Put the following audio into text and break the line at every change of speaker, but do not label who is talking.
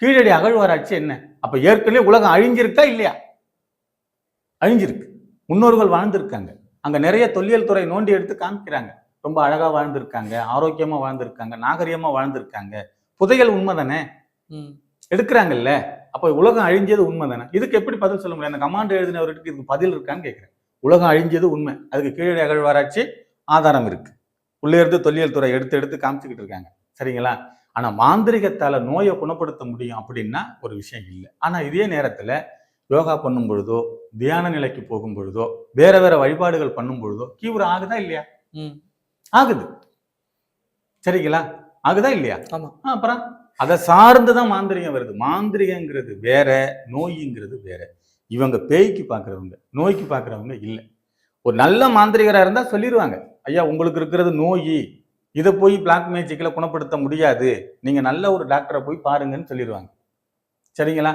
கீழடி அகழ்வாராய்ச்சி என்ன? அப்ப ஏற்கனவே உலகம் அழிஞ்சிருக்கா இல்லையா? அழிஞ்சிருக்கு. முன்னோர்கள் வாழ்ந்திருக்காங்க. அங்க நிறைய தொல்லியல் துறை நோண்டி எடுத்து காமிக்கிறாங்க. ரொம்ப அழகா வாழ்ந்திருக்காங்க, ஆரோக்கியமா வாழ்ந்திருக்காங்க, நாகரிகமா வாழ்ந்திருக்காங்க. புதையல் உண்மை தானே? எடுக்கிறாங்கல்ல. அப்ப உலகம் அழிஞ்சது உண்மை தானே? இதுக்கு எப்படி பதில் சொல்ல முடியும்? அந்த கமாண்ட் எழுதினவருக்கு இதுக்கு பதில் இருக்கான்னு கேட்கிறேன். உலகம் அழிஞ்சது உண்மை, அதுக்கு கீழடி அகழ்வாராய்ச்சி ஆதாரம் இருக்கு. உள்ளே இருந்து தொல்லியல் துறை எடுத்து எடுத்து காமிச்சுக்கிட்டு இருக்காங்க. சரிங்களா? ஆனா மாந்திரிகத்தால நோயை குணப்படுத்த முடியும் அப்படின்னா ஒரு விஷயம் இல்லை. ஆனா இதே நேரத்துல யோகா பண்ணும் பொழுதோ, தியான நிலைக்கு போகும் பொழுதோ, வேற வேற வழிபாடுகள் பண்ணும் பொழுதோ தீவிரம் ஆகுதா இல்லையா? ஆகுது. சரிங்களா? ஆகுதா இல்லையா? அப்புறம் அதை சார்ந்துதான் மாந்திரிகம் வருது. மாந்திரிகங்கிறது வேற, நோய்ங்கிறது வேற. இவங்க பேய்க்கு பாக்குறவங்க, நோய்க்கு பாக்குறவங்க இல்லை. ஒரு நல்ல மாந்திரிகரா இருந்தா சொல்லிடுவாங்க, ஐயா உங்களுக்கு இருக்கிறது நோய், இதை போய் பிளாக் மேஜிக்ல குணப்படுத்த முடியாது, நீங்க நல்ல ஒரு டாக்டரை போய் பாருங்கன்னு சொல்லிடுவாங்க. சரிங்களா?